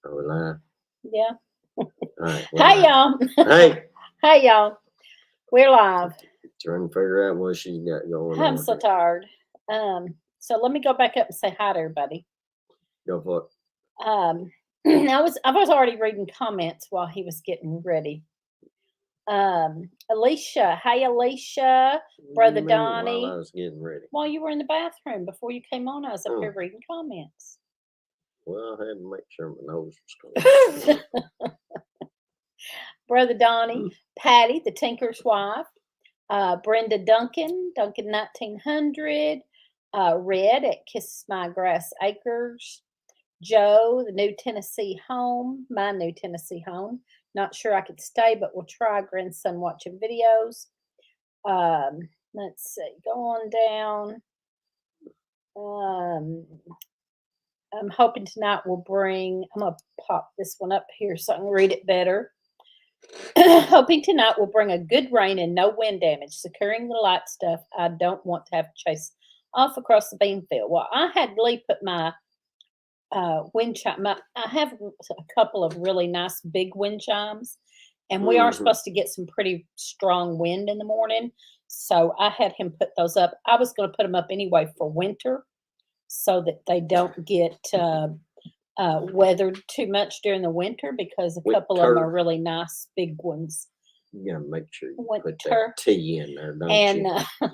Are we live? Yeah. All right. Hey, y'all. Hey. Hey, y'all. We're live. Trying to figure out what she's got going on. I'm so here. tired. So let me go back up and say hi to everybody. Go for it. I was already reading comments while he was getting ready. Alicia, hey Alicia, Brother What do you mean Donnie. While I was getting ready. While you were in the bathroom before you came on, I was up Oh. here reading comments. Well, I had to make sure my nose was clean. Brother Donnie, Patty, the Tinker's wife, Brenda Duncan 1900, Red at Kiss My Grass Acres, Joe, the New Tennessee home, my New Tennessee home. Not sure I could stay, but we'll try. Grandson watching videos. Let's see, go on down. I'm hoping tonight will bring, I'm going to pop this one up here so I can read it better. Hoping tonight will bring a good rain and no wind damage. Securing the light stuff I don't want to have to chase off across the bean field. Well, I had Lee put my wind chime. I have a couple of really nice big wind chimes, and we are supposed to get some pretty strong wind in the morning. So I had him put those up. I was going to put them up anyway for winter so that they don't get weathered too much during the winter, because a couple of them are really nice big ones. You gotta make sure you Winter. put that tea in there, don't And you?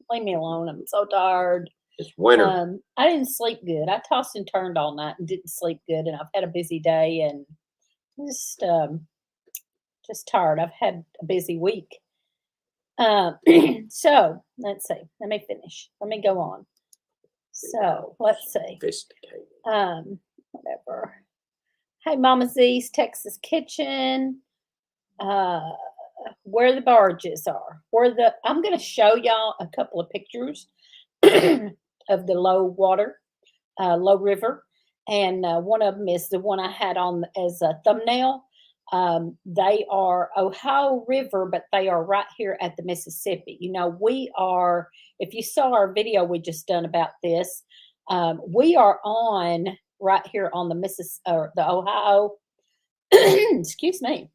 leave me alone. I'm so tired. It's winter. I didn't sleep good. I tossed and turned all night and didn't sleep good, and I've had a busy day and just tired. I've had a busy week. So let's see. Let me finish. Let me go on. So let's see. Sophisticated. Whatever. Hey, Mama Z's Texas Kitchen. Where the barges are. I'm going to show y'all a couple of pictures of the low river, and one of them is the one I had on as a thumbnail. They are Ohio River, but they are right here at the Mississippi. You know, we are, if you saw our video we just done about this, we are on right here on the Ohio, excuse me,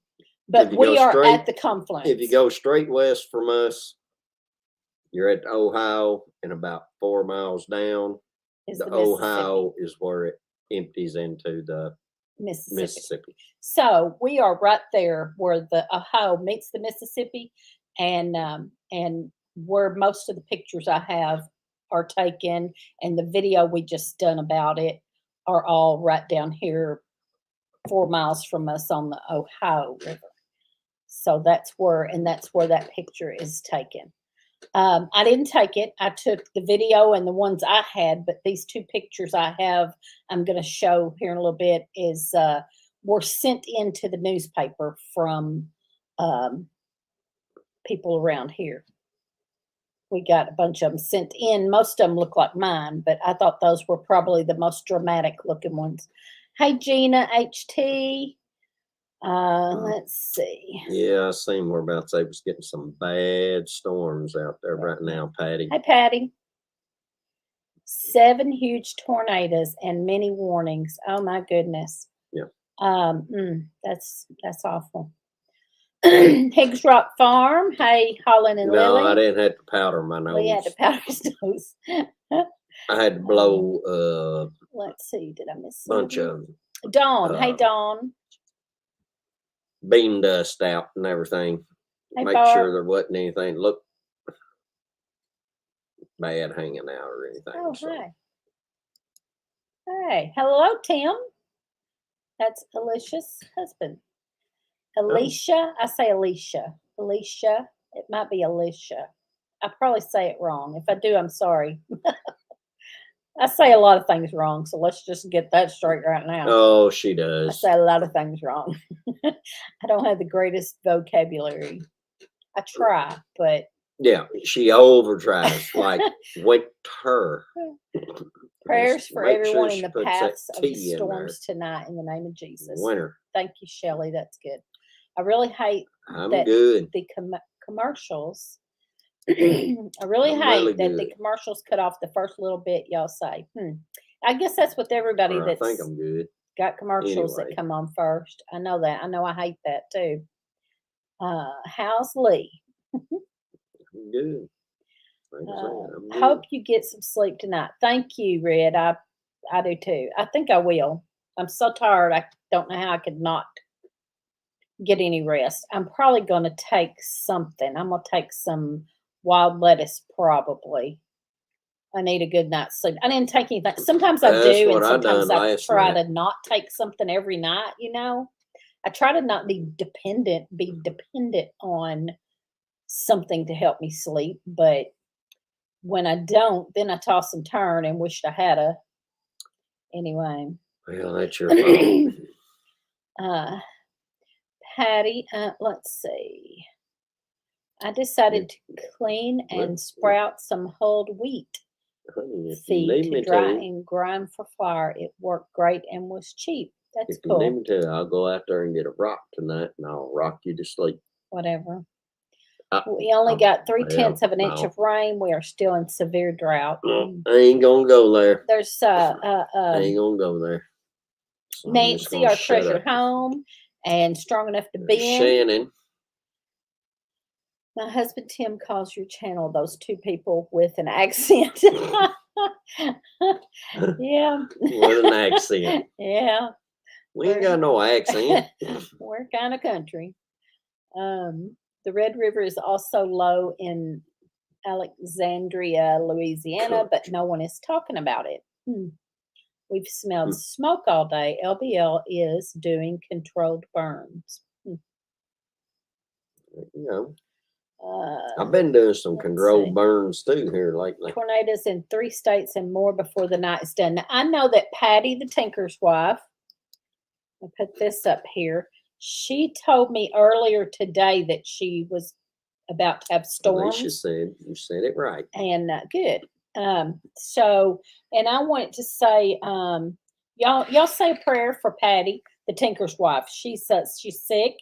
but we are at the confluence. If you go straight west from us, you're at Ohio, and about 4 miles down, the Ohio is where it empties into the Mississippi. So we are right there where the Ohio meets the Mississippi, and where most of the pictures I have are taken, and the video we just done about it are all right down here 4 miles from us on the Ohio River. So that's where that picture is taken. I didn't take it. I took the video and the ones I had, but these two pictures I have, I'm going to show here in a little bit, were sent into the newspaper from people around here. We got a bunch of them sent in. Most of them look like mine, but I thought those were probably the most dramatic looking ones. Hey, Gina HT. Let's see. Yeah, I seen whereabouts they was getting some bad storms out there right now, Patty. Hey, Patty. 7 huge tornadoes and many warnings. Oh my goodness. Yeah. That's awful. Higgs Rock Farm. Hey, Holland and Lily. No, I didn't have to powder my nose. We had to powder his nose. I had to blow. Let's see. Did I miss bunch something? of Dawn. Hey, Dawn. Bean dust out and everything. Hey, Make Barb. sure there wasn't anything look bad hanging out or anything. Oh, so. hi. Hey, hello, Tim. That's Alicia's husband. Alicia, I say Alicia. Alicia, it might be Alicia. I probably say it wrong. If I do, I'm sorry. I say a lot of things wrong, so let's just get that straight right now. Oh, she does. I say a lot of things wrong. I don't have the greatest vocabulary. I try, but yeah, she overdrives like winter. Prayers for everyone in the paths of the storms tonight in the name of Jesus. Winter. Thank you, Shelley. That's good. I really hate good. The commercials. I really hate that the commercials cut off the first little bit y'all say. I guess that's with everybody. I think I'm good. Got commercials Anyway. that come on first. I know that. I know I hate that too. How's Lee? I'm good. Like I said, I'm good. Hope you get some sleep tonight. Thank you, Red. I do too. I think I will. I'm so tired. I don't know how I could not get any rest. I'm probably going to take something. I'm going to take some wild lettuce probably. I need a good night's sleep. I didn't take anything. Sometimes I That's do, and what I done sometimes I last try night. to not take something every night, I try to not be dependent on something to help me sleep, but when I don't, then I toss and turn and wished I had a. Anyway. Well, that's your fault. Patty, let's see. I decided to clean and sprout some whole wheat Honey, if you feed need to me dry to, and grind for flour. It worked great and was cheap. That's if you need cool. me to, I'll go out there and get a rock tonight, and I'll rock you to sleep. Whatever. We only got 3/10 of an inch no. of rain. We are still in severe drought. No, I ain't gonna go there. There's I ain't gonna go there. So I'm just Nancy, gonna our shut treasure up. home and strong enough to be in. Shannon. My husband Tim calls your channel those two people with an accent. Yeah. With an accent. Yeah. We ain't got no accent. We're kind of country. The Red River is also low in Alexandria, Louisiana, but no one is talking about it. We've smelled smoke all day. LBL is doing controlled burns. I've been doing some controlled burns too here lately. Tornadoes in 3 states and more before the night's done. Now, I know that Patty, the tinker's wife, I'll put this up here. She told me earlier today that she was about to have storms. You said it right. And good. So, and I wanted to say, y'all say a prayer for Patty, the tinker's wife. She's sick.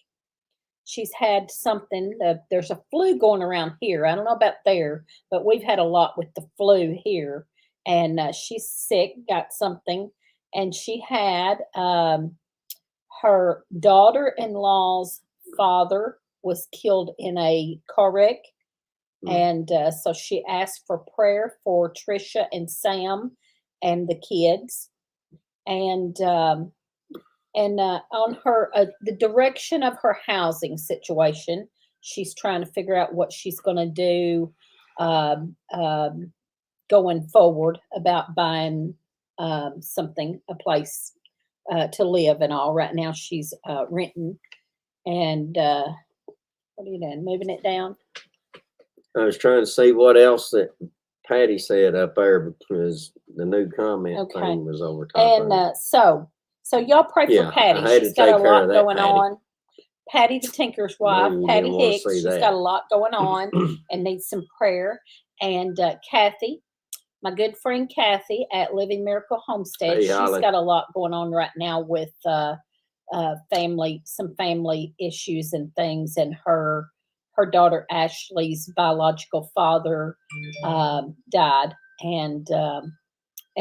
She's had something. There's a flu going around here. I don't know about there, but we've had a lot with the flu here. And she's sick, got something, and she had her daughter-in-law's father was killed in a car wreck. And so she asked for prayer for Trisha and Sam and the kids. And on her, the direction of her housing situation, she's trying to figure out what she's going to do going forward about buying something, a place to live and all. Right now she's renting. And what are you doing? Moving it down? I was trying to see what else that Patty said up there because the new comment thing was over top. And so y'all pray for Patty. She's got a lot going on. Patty, the tinker's wife, Patty Hicks, she's got a lot going on and needs some prayer. And Kathy, my good friend Kathy at Living Miracle Homestead, she's got a lot going on right now with some family issues and things, and her daughter Ashley's biological father died, and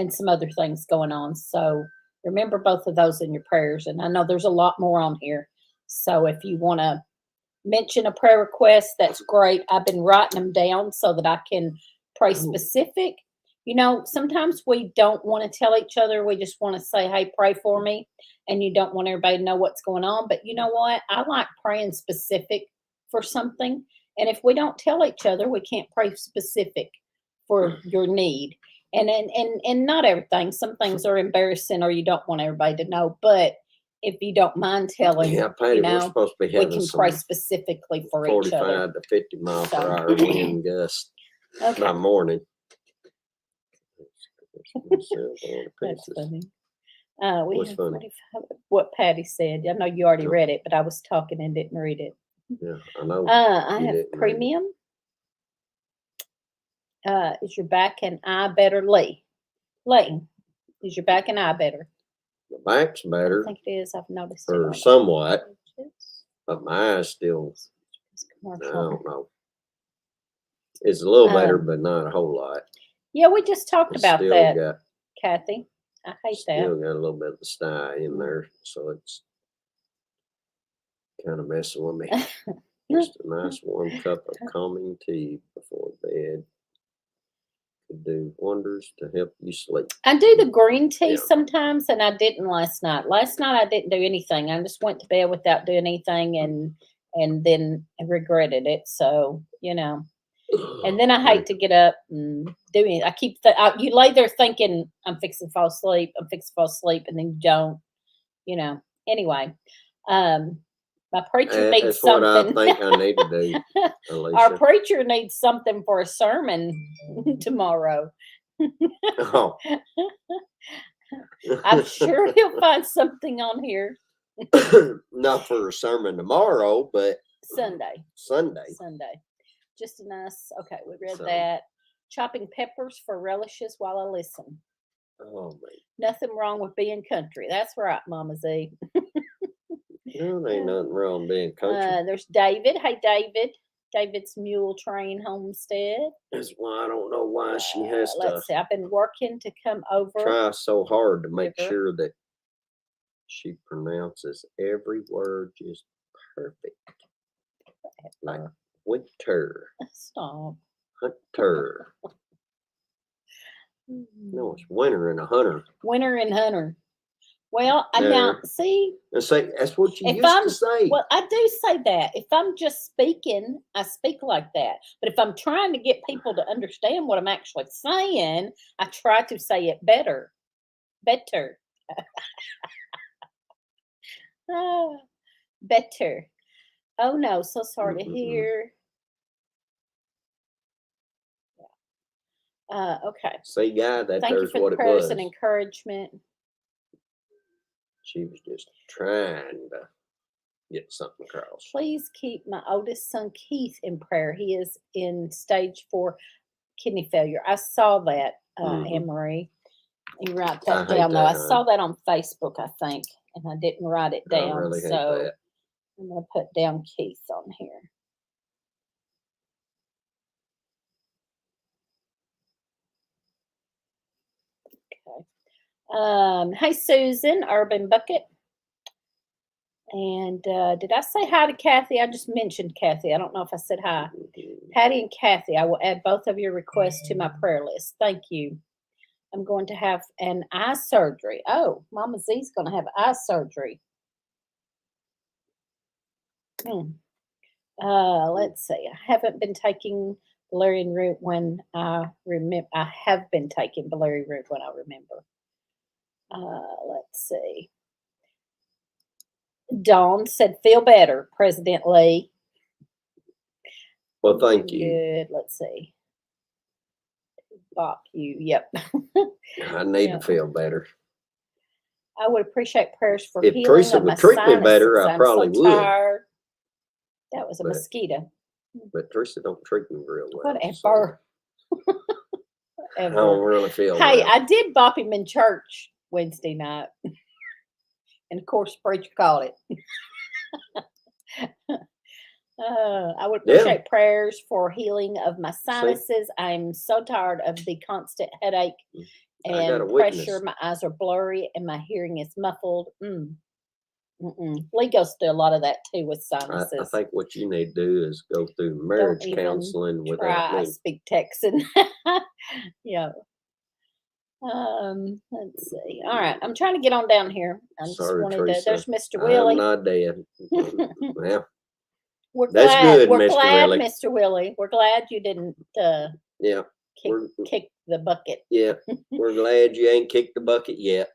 some other things going on. So remember both of those in your prayers. And I know there's a lot more on here. So if you want to mention a prayer request, that's great. I've been writing them down so that I can pray specific. Sometimes we don't want to tell each other. We just want to say, hey, pray for me. And you don't want everybody to know what's going on. But you know what? I like praying specific for something. And if we don't tell each other, we can't pray specific for your need. And not everything. Some things are embarrassing or you don't want everybody to know. But if you don't mind telling, Patty, we're supposed to be having we can pray specifically for each other. 45 to 50 mile per hour wind gust by morning. That's funny. What's funny? What Patty said. I know you already read it, but I was talking and didn't read it. Yeah, I know. I have premium. Is your back and eye better, Lee? Layton, is your back and eye better? The back's better. I think it is. I've noticed it somewhat, but my eye's still. I don't know. It's a little better, but not a whole lot. Yeah, we just talked about that, Kathy. I hate Still that. got a little bit of the sty in there, so it's kind of messing with me. Just a nice warm cup of calming tea before bed could do wonders to help you sleep. I do the green tea Yeah. sometimes, and I didn't last night. Last night I didn't do anything. I just went to bed without doing anything, and then I regretted it. So and then I hate to get up and do it. I keep you lay there thinking I'm fixing to fall asleep. I'm fixing to fall asleep, and then you don't. Anyway, my preacher needs That's what I something. think I need to do, Our Alicia. preacher needs something for a sermon tomorrow. Oh. I'm sure he'll find something on here. Not for a sermon tomorrow, but Sunday. Just a nice, okay, we read that. Chopping peppers for relishes while I listen. Oh, man. Nothing wrong with being country. That's right, Mama Z. No, there ain't nothing wrong being country. There's David. Hey, David. David's Mule Train Homestead. That's why I don't know why she has Let's see. I've been working to come over. Try so hard to make sure that she pronounces every word just perfect. Like winter. Stop. Hunter. No, it's winter and a hunter. Winter and hunter. Well, now see. Say that's what you used to say. Well, I do say that. If I'm just speaking, I speak like that. But if I'm trying to get people to understand what I'm actually saying, I try to say it better. Better. Better. Oh no, so sorry to hear. Okay. See, guy, Thank there's you for what the it prayers was. and encouragement. She was just trying to get something across. Please keep my oldest son Keith in prayer. He is in stage 4 kidney failure. I saw that, Anne Marie. You write that down though. I saw that on Facebook, I think, and I didn't write it down. I really hate so that. I'm gonna put down Keith on here. Okay. Hey Susan, Urban Bucket. And did I say hi to Kathy? I just mentioned Kathy. I don't know if I said hi. Patty and Kathy, I will add both of your requests to my prayer list. Thank you. I'm going to have an eye surgery. Oh, Mama Z's going to have eye surgery. Let's see. I haven't been taking valerian root when I remember. I have been taking valerian root when I remember. Let's see. Dawn said, feel better, President Lee. Well, thank you. Good. Let's see. Bop you. Yep. I need to feel better. I would appreciate prayers for if healing Teresa of would my treat sinuses. me better, I I'm probably so would. Tired. That was a mosquito. But Teresa don't treat me real well. Whatever. So I don't really feel Hey, well. I did bop him in church Wednesday night. And of course, preacher called it. I would appreciate prayers for healing of my sinuses. I'm so tired of the constant headache and pressure. My eyes are blurry and my hearing is muffled. Lee goes through a lot of that too with sinuses. I think what you need to do is go through marriage counseling without me. I speak Texan. Yeah. Let's see. All right, I'm trying to get on down here. I'm Sorry, just Teresa. there's Mr. Willie. I'm not dead. Well, we're that's glad. good, We're Mr. glad, Willie. Mr. Willie. We're glad you didn't kick the bucket. Yeah, we're glad you ain't kicked the bucket yet.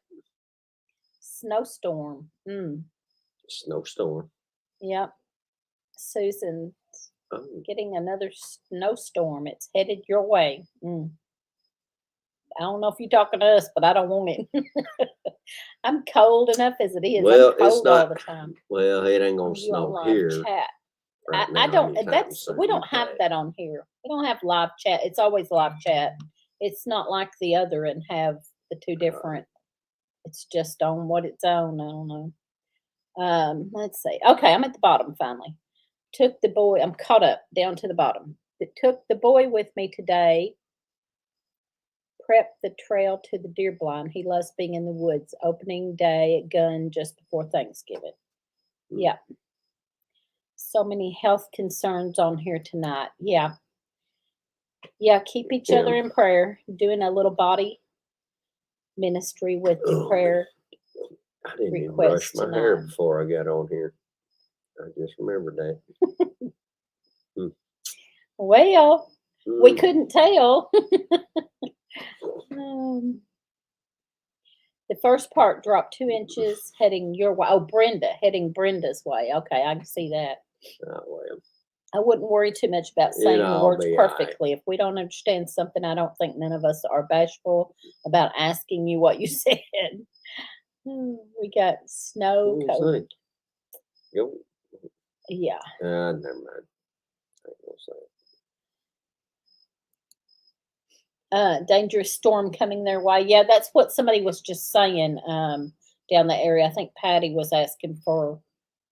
Snowstorm. Snowstorm. Yep. Susan's getting another snowstorm. It's headed your way. I don't know if you're talking to us, but I don't want it. I'm cold enough as it is. Well, I'm cold it's not all the time. Well, it ain't gonna snow here. Chat. Right I don't. We don't have have that on here. We don't have live chat. It's always live chat. It's not like the other and have the two different. It's just on what it's on. I don't know. Let's see. Okay, I'm at the bottom finally. Took the boy. I'm caught up down to the bottom. Took the boy with me today. prep the trail to the deer blind. He loves being in the woods. Opening day at gun just before Thanksgiving. Yeah. So many health concerns on here tonight. Yeah. Yeah, keep each other in prayer. Doing a little body ministry with the prayer. I didn't even brush my hair before I got on here. I just remembered that. Well, we couldn't tell. The first part dropped 2 inches heading your way. Oh, Brenda, heading Brenda's way. Okay, I can see that. Oh, well. I wouldn't worry too much about saying the words perfectly. Right. If we don't understand something, I don't think none of us are bashful about asking you what you said. We got snow covered. Yep. Yeah. Never mind. I ain't gonna say it. Dangerous storm coming their way. Yeah, that's what somebody was just saying down the area. I think Patty was asking for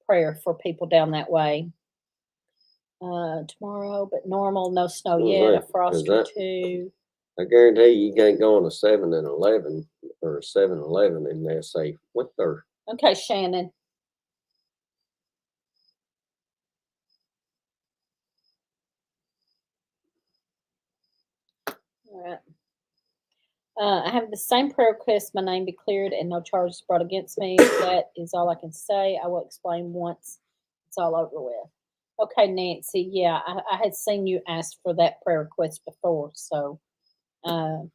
prayer for people down that way. Tomorrow, but normal, no snow yet. A frost or two. I guarantee you can't go on a 7-Eleven or a 7-Eleven and they'll say, what the? Okay, Shannon. All right. I have the same prayer request. My name be cleared and no charges brought against me. That is all I can say. I will explain once it's all over with. Okay, Nancy. Yeah, I had seen you ask for that prayer request before. So I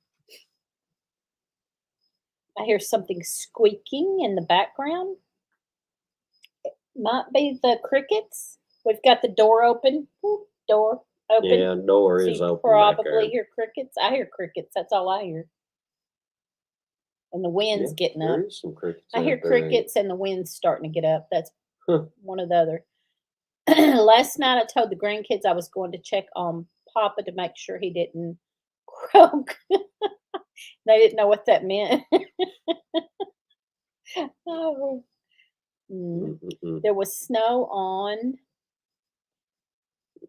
hear something squeaking in the background. It might be the crickets. We've got the door open. Door open. Yeah, door is open. Probably hear crickets. I hear crickets. That's all I hear. And the wind's getting up. There is some crickets. I hear crickets and the wind's starting to get up. That's one or the other. Last night I told the grandkids I was going to check on Papa to make sure he didn't croak. They didn't know what that meant. Oh. There was snow on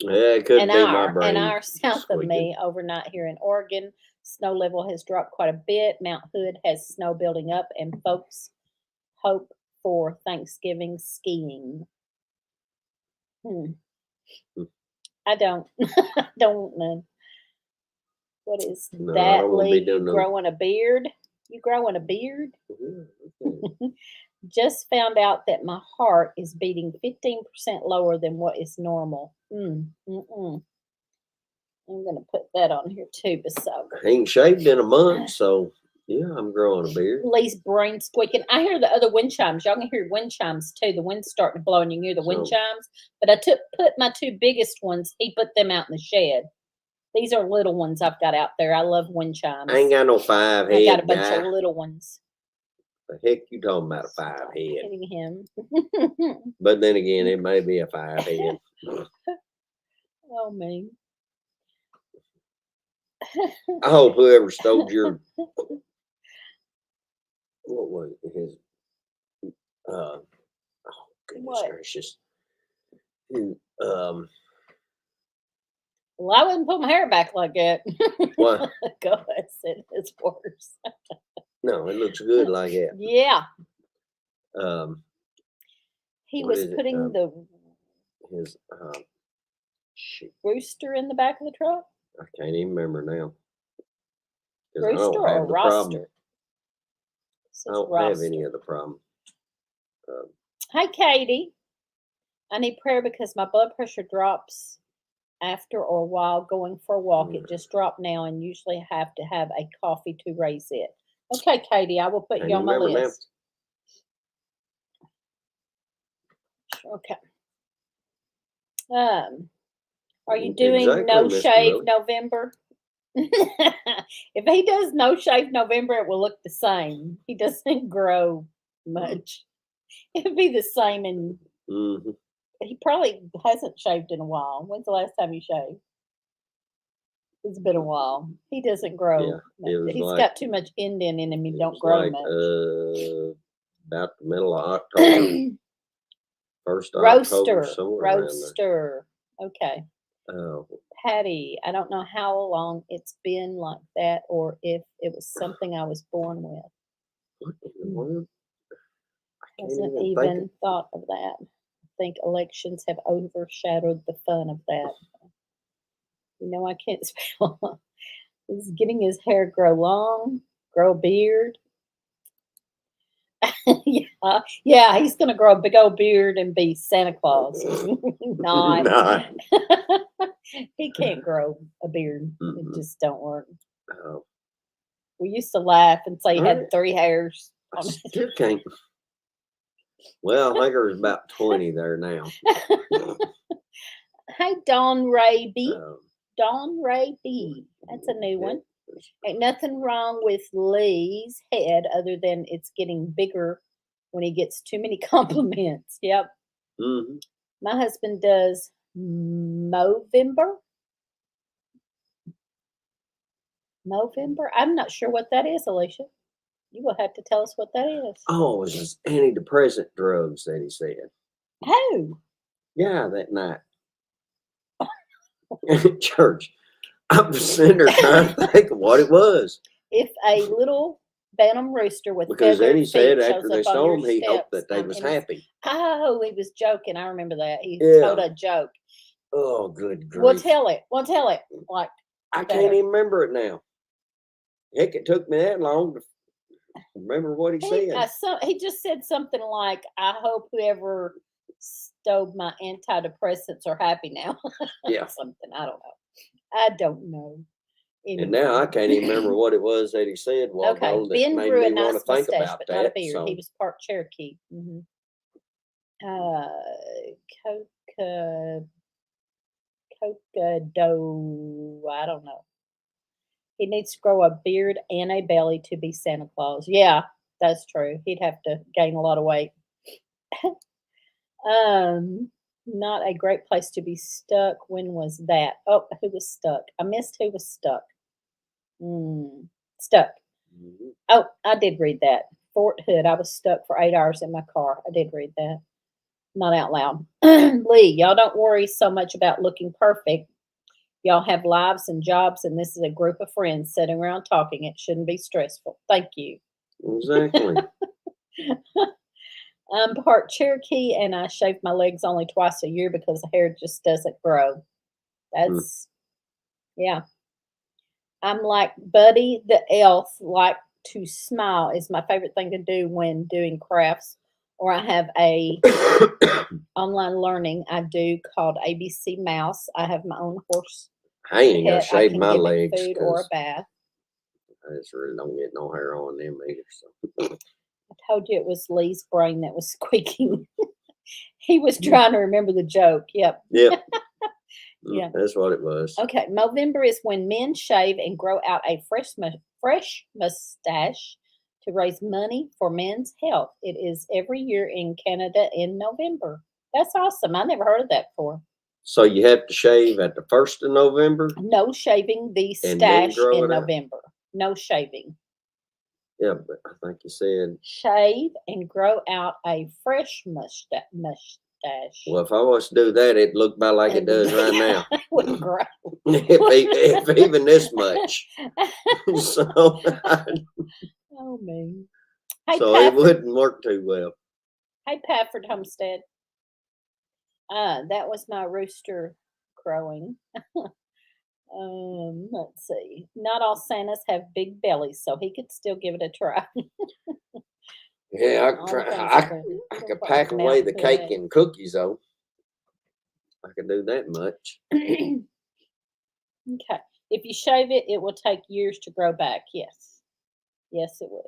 it could be my brain. an hour south of me overnight here in Oregon. Snow level has dropped quite a bit. Mount Hood has snow building up, and folks hope for Thanksgiving skiing. I don't want none. What is that, Lee? You growing a beard? You growing a beard? Just found out that my heart is beating 15% lower than what is normal. I'm going to put that on here too. I ain't shaved in a month, so yeah, I'm growing a beard. Lee's brain squeaking. I hear the other wind chimes. Y'all can hear wind chimes too. The wind's starting to blow and you can hear the wind chimes. But I put my 2 biggest ones. He put them out in the shed. These are little ones I've got out there. I love wind chimes. I ain't got no 5 head. I got a bunch of little ones. The heck you talking about a 5 head? Hitting him. But then again, it may be a 5 head. Oh, man. I hope whoever stole your what was his oh goodness gracious. Well, I wouldn't put my hair back like that. What? Go ahead, said it's worse. No, it looks good like that. Yeah. He what was putting his rooster in the back of the truck. I can't even remember now. Rooster or roster? I don't have any of the problem. Hi, Katie. I need prayer because my blood pressure drops after or while going for a walk. It just dropped now and usually have to have a coffee to raise it. Okay, Katie, I will put you on my list. Okay. Are you doing no shave November? If he does no shave November, it will look the same. He doesn't grow much. It'll be the same, and he probably hasn't shaved in a while. When's the last time you shaved? It's been a while. He doesn't grow. Yeah, he's got too much indent in him. He don't grow much. About the middle of October. First October, Roaster. Okay. Patty, I don't know how long it's been like that or if it was something I was born with. What in the world? I can't Hasn't even even think. thought of that. I think elections have overshadowed the fun of that. You know, I can't spell. He's getting his hair grow long, grow a beard. Yeah, yeah, he's gonna grow a big old beard and be Santa Claus. Not. Not. He can't grow a beard. It Mm-mm. just don't work. Oh, We used to laugh and say he had Alright. 3 hairs I on it. still can't. Well, I think there's about 20 there now. Hey, Dawn Ray B. Um, Dawn Ray B. That's a new yeah, one. Ain't nothing wrong with Lee's head other than it's getting bigger when he gets too many compliments. Yep. mhm. My husband does Movember. Movember? I'm not sure what that is, Alicia. You will have to tell us what that is. Oh, it was his antidepressant drugs that he said. Oh, Yeah, that night in church. I was sitting there trying to think of what it was. if a little Bantam rooster with Because then feathered he said feet after shows they up on saw your him, he hoped steps, that they I'm was innocent. happy. Oh, he was joking. I remember that. He Yeah. told a joke. Oh, good grief. Well, tell it. Well, tell it. Like, I better. can't even remember it now. Heck, it took me that long to remember what he said. He just said something like, I hope whoever stowed my antidepressants are happy now. Yeah. Something. I don't know. I don't know. And now I can't even remember what it was that he said. Well, Okay, that Ben made grew a me want nice to think mustache, about but not a that. beard. So He was part Cherokee. Coca dough. I don't know. He needs to grow a beard and a belly to be Santa Claus. Yeah, that's true. He'd have to gain a lot of weight. Not a great place to be stuck. When was that? Oh, who was stuck? I missed who was stuck. Stuck. mhm. Oh, I did read that. Fort Hood. I was stuck for 8 hours in my car. I did read that. Not out loud. Lee, y'all don't worry so much about looking perfect. Y'all have lives and jobs, and this is a group of friends sitting around talking. It shouldn't be stressful. Thank you. Exactly. I'm part Cherokee, and I shave my legs only twice a year because the hair just doesn't grow. That's, yeah. I'm like Buddy the Elf, like to smile is my favorite thing to do when doing crafts. Or I have a online learning I do called ABC Mouse. I have my own horse I ain't gonna pet. I shave can my give it legs food or a because bath. I just really don't get no hair on them either. So I told you it was Lee's brain that was squeaking. He was trying to remember the joke. Yep. yep. Yeah. That's what it was. Okay. Movember is when men shave and grow out a fresh mustache to raise money for men's health. It is every year in Canada in November. That's awesome. I never heard of that before. So you have to shave at the 1st of November? No shaving the And then stash grow in it out? November. No shaving. Yeah, but I think you said. Shave and grow out a fresh mustache. Well, if I was to do that, it'd look about like it does right now. It wouldn't grow. if even this much. So, Oh, man. Hey, so it Pafford. wouldn't work too well. Hey, Pafford Homestead. That was my rooster crowing. Let's see. Not all Santas have big bellies, so he could still give it a try. Yeah, I could All try. the things I, that go- I go could button pack them away out the to cake that. and cookies though. I could do that much. Okay. If you shave it, it will take years to grow back. Yes. Yes, it would.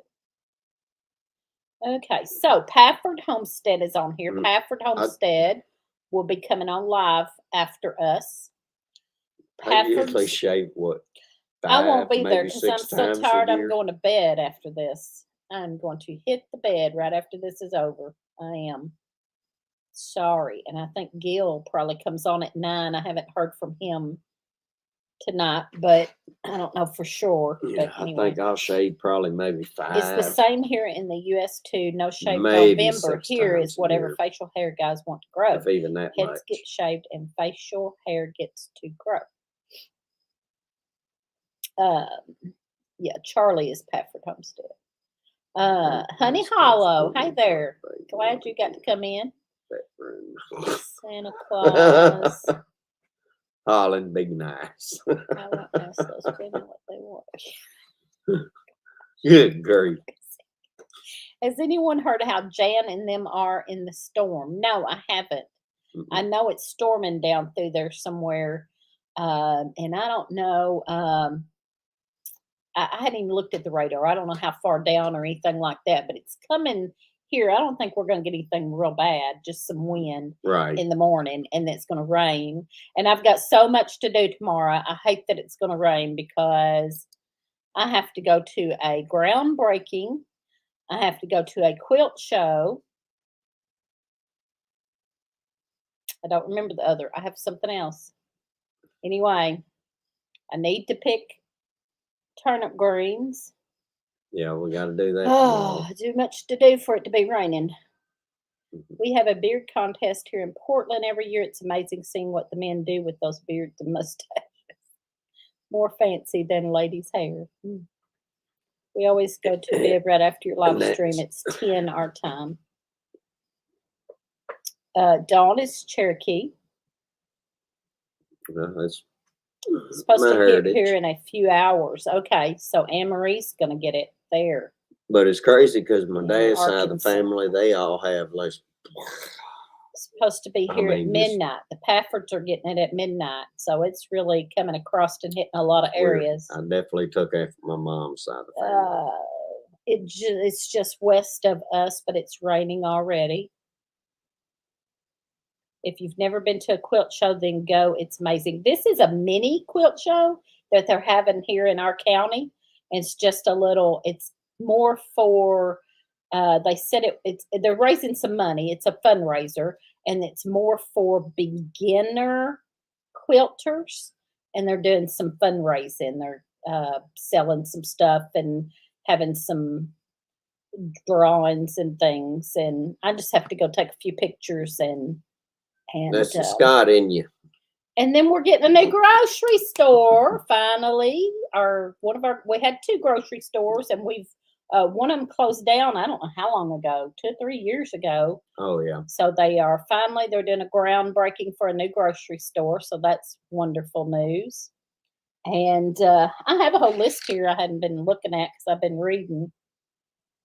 Okay. So Pafford Homestead is on here. Mm, Pafford Homestead will be coming on live after us. I usually Pafford's. shave what? I won't 5, be there maybe because I'm 6 so times a tired. I'm year. going to bed after this. I'm going to hit the bed right after this is over. I am. Sorry. And I think Gil probably comes on at 9. I haven't heard from him tonight, but I don't know for sure. Yeah, But I anyway, think I'll shave probably maybe 5. it's the same here in the US too. No shave Maybe November. 6 Here times is a whatever year. facial hair guys want to grow. If even that Heads much. get shaved and facial hair gets to grow. Yeah, Charlie is Pafford Homestead. Honey Hollow, hey there. Glad you got to come in. Santa Claus. Holland, big nice. I won't ask those women what they want. Good grief. Has anyone heard how Jan and them are in the storm? No, I haven't. I know it's storming down through there somewhere. And I don't know. I hadn't even looked at the radar. I don't know how far down or anything like that, but it's coming here. I don't think we're going to get anything real bad, just some wind in the morning, and it's going to rain. And I've got so much to do tomorrow. I hate that it's going to rain because I have to go to a groundbreaking. I have to go to a quilt show. I don't remember the other. I have something else. Anyway, I need to pick turnip greens. Yeah, we got to do that. Oh, too much to do for it to be raining. We have a beard contest here in Portland every year. It's amazing seeing what the men do with those beards and mustaches. More fancy than ladies' hair. We always go to bed right after your live stream. It's 10 our time. Dawn is Cherokee. It's supposed to hit here in a few hours. Okay, so Anne-Marie's going to get it there. But it's crazy because my dad's side of the family, they all have less. It's supposed to be here at midnight. The Paffords are getting it at midnight. So it's really coming across and hitting a lot of areas. I definitely took after my mom's side of the family. It's just west of us, but it's raining already. If you've never been to a quilt show, then go. It's amazing. This is a mini quilt show that they're having here in our county. It's just a little, it's more for, they said they're raising some money. It's a fundraiser, and it's more for beginner quilters. And they're doing some fundraising. They're selling some stuff and having some drawings and things. And I just have to go take a few pictures and that's the Scott in you. And then we're getting a new grocery store finally. We had 2 grocery stores, and we've one of them closed down. I don't know how long ago, 2 or 3 years ago. Oh yeah. So they're doing a groundbreaking for a new grocery store. So that's wonderful news. And I have a whole list here I hadn't been looking at because I've been reading.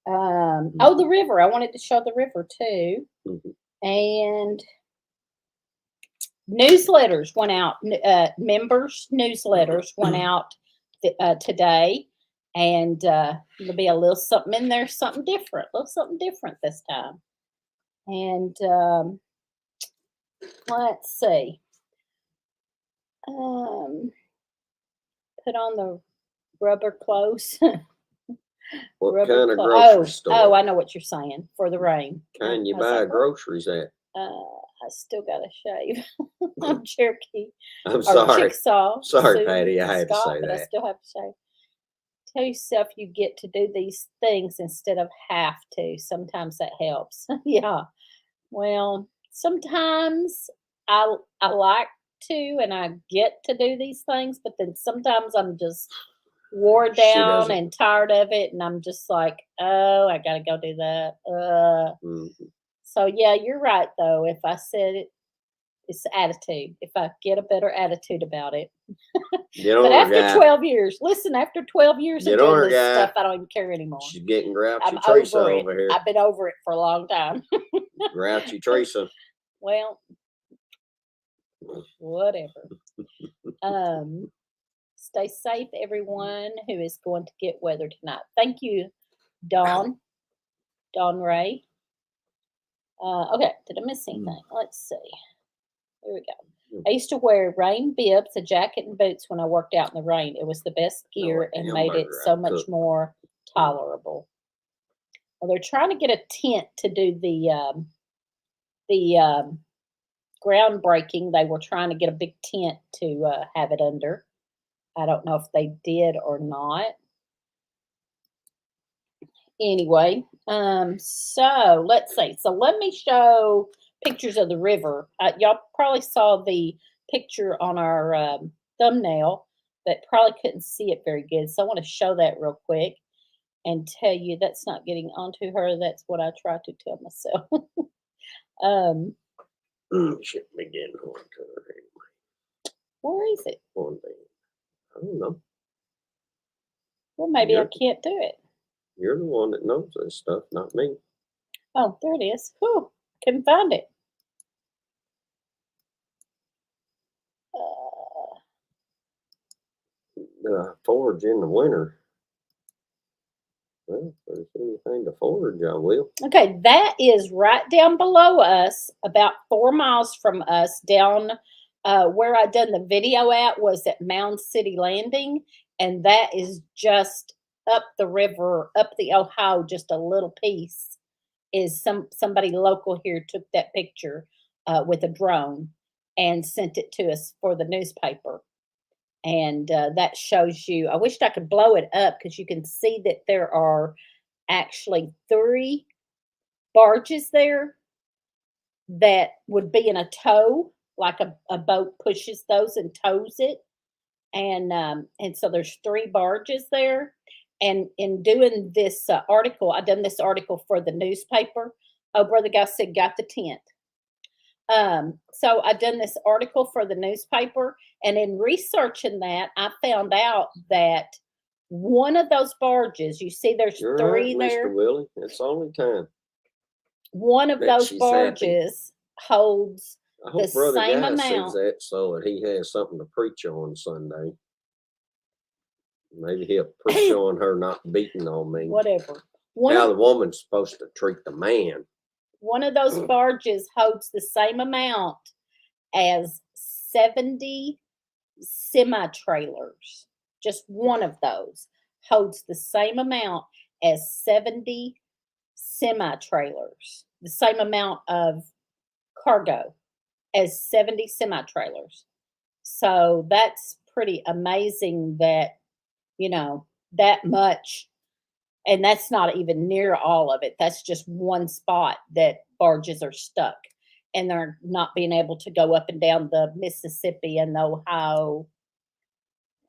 The river. I wanted to show the river too. And newsletters went out. Members newsletters went out today, and there'll be a little something in there, something different this time. And let's see. Put on the rubber clothes. What kind of grocery store? Oh, I know what you're saying. For the rain. Can you buy groceries at? I still got to shave. I'm Cherokee. I'm sorry. Chickasaw. Sorry, Patty. I had to say but that. I still have to shave. Tell yourself you get to do these things instead of have to. Sometimes that helps. Yeah. Well, sometimes I like to, and I get to do these things, but then sometimes I'm just wore down and tired of it, and I'm just like, oh, I gotta go do that. So yeah, you're right though. If I said it, it's attitude. If I get a better attitude about it. But after 12 years, after 12 years of doing this stuff, I don't even care anymore. She's getting grouchy Teresa over here. I've been over it for a long time. Grouchy Teresa. Well, whatever. Stay safe, everyone who is going to get weather tonight. Thank you, Dawn Ray. Okay, did I miss anything? Let's see. Here we go. I used to wear rain bibs, a jacket, and boots when I worked out in the rain. It was the best gear and made it so much more tolerable. Well, they're trying to get a tent to do the groundbreaking. They were trying to get a big tent to have it under. I don't know if they did or not. Anyway, so let's see. So let me show pictures of the river. Y'all probably saw the picture on our thumbnail but probably couldn't see it very good. So I want to show that real quick and tell you that's not getting onto her. That's what I try to tell myself. Shouldn't be getting onto her anyway. Where is it? One thing. I don't know. Well, maybe I Yep. can't do it. You're the one that knows this stuff, not me. Oh, there it is. Whew, couldn't find it. Forage in the winter. Well, if there's anything to forage, I will. Okay, that is right down below us, about 4 miles from us, down where I done the video at was at Mound City Landing, and that is just up the river, up the Ohio, just a little piece. Is somebody local here took that picture with a drone and sent it to us for the newspaper. And that shows you, I wished I could blow it up because you can see that there are actually 3 barges there that would be in a tow, like a boat pushes those and tows it. And so there's 3 barges there. And in doing this article, I done this article for the newspaper. Oh, Brother Gus said, got the tent. So I done this article for the newspaper, and in researching that, I found out that one of those barges, you see there's You're 3 right, there. Mr. Willie. It's only time. One of Bet those she's happy. barges holds I hope the Brother same Guy sees amount. that so that he has something to preach on Sunday. Maybe he'll preach on her not beating on me. Whatever. How the woman's supposed to treat the man. One of those barges holds the same amount as 70 semi-trailers. Just one of those holds the same amount as 70 semi-trailers. The same amount of cargo as 70 semi-trailers. So that's pretty amazing that, that much. And that's not even near all of it. That's just one spot that barges are stuck. And they're not being able to go up and down the Mississippi and the Ohio.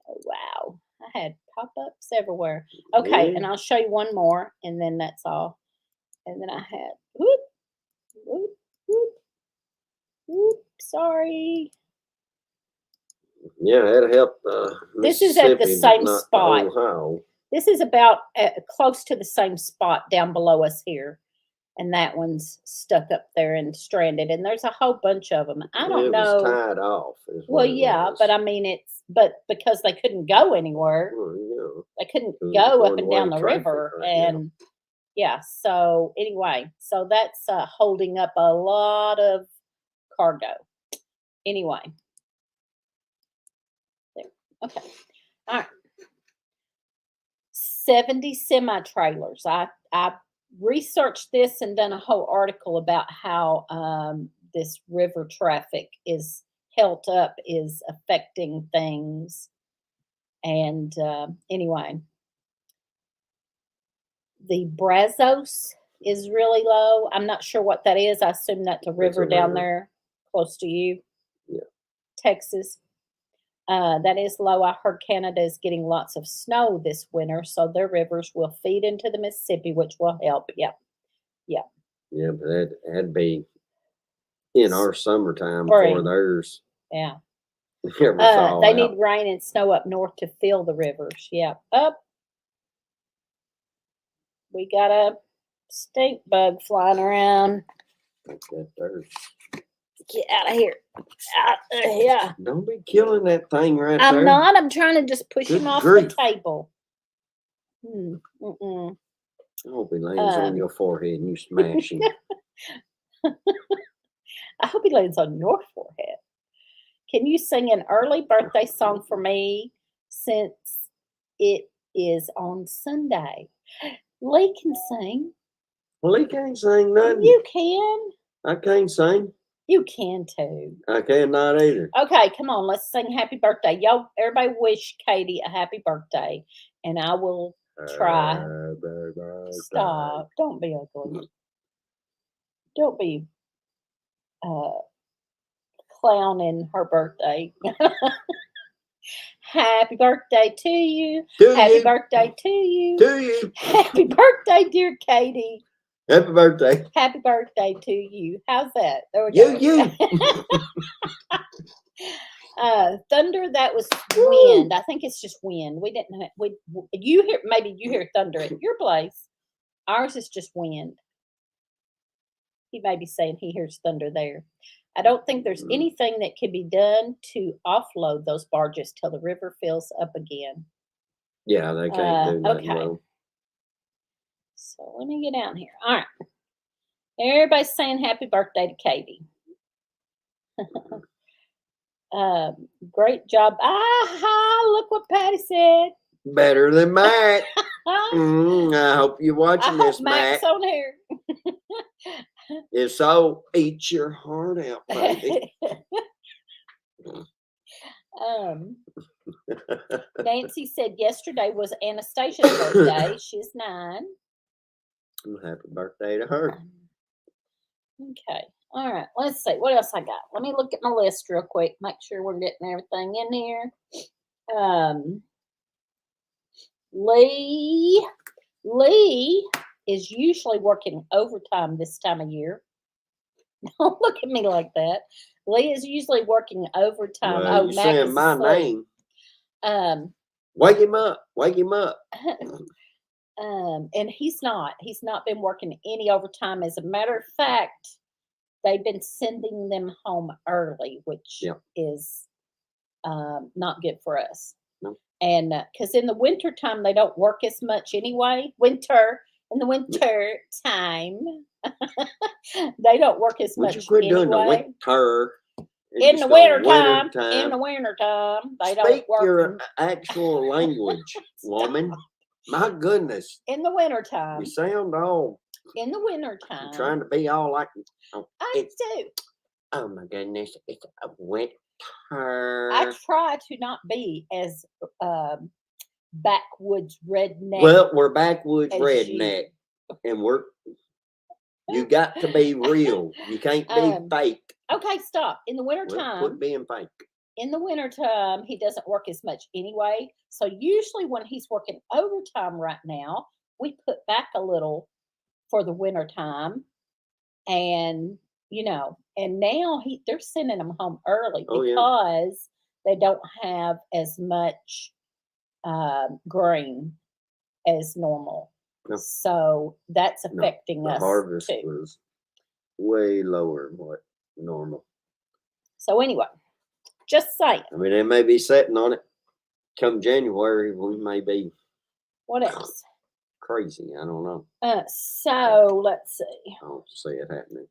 Oh, wow. I had pop-ups everywhere. Okay, and I'll show you one more, and then that's all. And then I had, whoop, whoop, whoop, whoop, sorry. Yeah, that'll help. This is at the same spot. Ohio. This is about close to the same spot down below us here. And that one's stuck up there and stranded. And there's a whole bunch of them. I don't know. It was tied off. Well, yeah, but I mean, but because they couldn't go anywhere. Well, they couldn't go up and down the river. Right and yeah, so anyway, so that's holding up a lot of cargo. Anyway. There. Okay. All right. 70 semi-trailers. I researched this and done a whole article about how this river traffic is held up, is affecting things. And anyway, the Brazos is really low. I'm not sure what that is. I assume that's a river down there close to you. Yeah. Texas. That is low. I heard Canada is getting lots of snow this winter, so their rivers will feed into the Mississippi, which will help. Yeah. Yeah, but that'd be in our summertime Spring. for theirs. Yeah. They need rain and snow up north to fill the rivers. Yeah. Up. We got a stink bug flying around. Get out of here. Yeah. Don't be killing that thing right there. I'm not. I'm trying to just push him off the table. I hope he lands on your forehead and you smash him. I hope he lands on your forehead. Can you sing an early birthday song for me since it is on Sunday? Lee can sing. Well, he can't sing nothing. You can. I can't sing. You can too. I cannot either. Okay, come on. Let's sing happy birthday. Y'all, everybody wish Katie a happy birthday. And I will try. Stop. Don't be ugly. Don't be clowning her birthday. Happy birthday to you. To Happy you. birthday to you. To you. Happy birthday, dear Katie. Happy birthday. Happy birthday to you. How's that? There we go. You. Thunder, that was wind. I think it's just wind. We didn't have, you hear, maybe you hear thunder at your place. Ours is just wind. He may be saying he hears thunder there. I don't think there's anything that can be done to offload those barges till the river fills up again. Yeah, they can't do that. Okay. Well. So let me get down here. All right. Everybody's saying happy birthday to Katie. Great job. Look what Patty said. Better than Mac. I hope you're watching this, Mac's Mac. on here. If so, eat your heart out, baby. Nancy said yesterday was Anastasia's birthday. She's 9. Happy birthday to her. Okay. All right. Let's see. What else I got? Let me look at my list real quick. Make sure we're getting everything in here. Lee is usually working overtime this time of year. Don't look at me like that. Lee is usually working overtime. Well, you're saying my name. Wake him up. Wake him up. And he's not. He's not been working any overtime. As a matter of fact, they've been sending them home early, which is not good for us. No. And because in the winter time, they don't work as much anyway. In the winter time, they don't work as much anyway. Doing the winter. In the winter time, they don't work. Your actual language, woman. My goodness. In the winter time. You sound all. In the winter time. Trying to be all like. I do. Oh my goodness! It's a winter. I try to not be as backwoods redneck. Well, we're backwoods redneck, and you got to be real. You can't be fake. Okay, stop. In the wintertime. Quit being fake. In the wintertime, he doesn't work as much anyway. So usually when he's working overtime right now, we put back a little for the wintertime. And, and now they're sending them home early because they don't have as much grain as normal. No. So that's affecting us. The harvest too. Was way lower than what normal. So anyway, just saying. I mean, they may be sitting on it come January. We may be. What else? Crazy. I don't know. So let's see. I don't see it happening.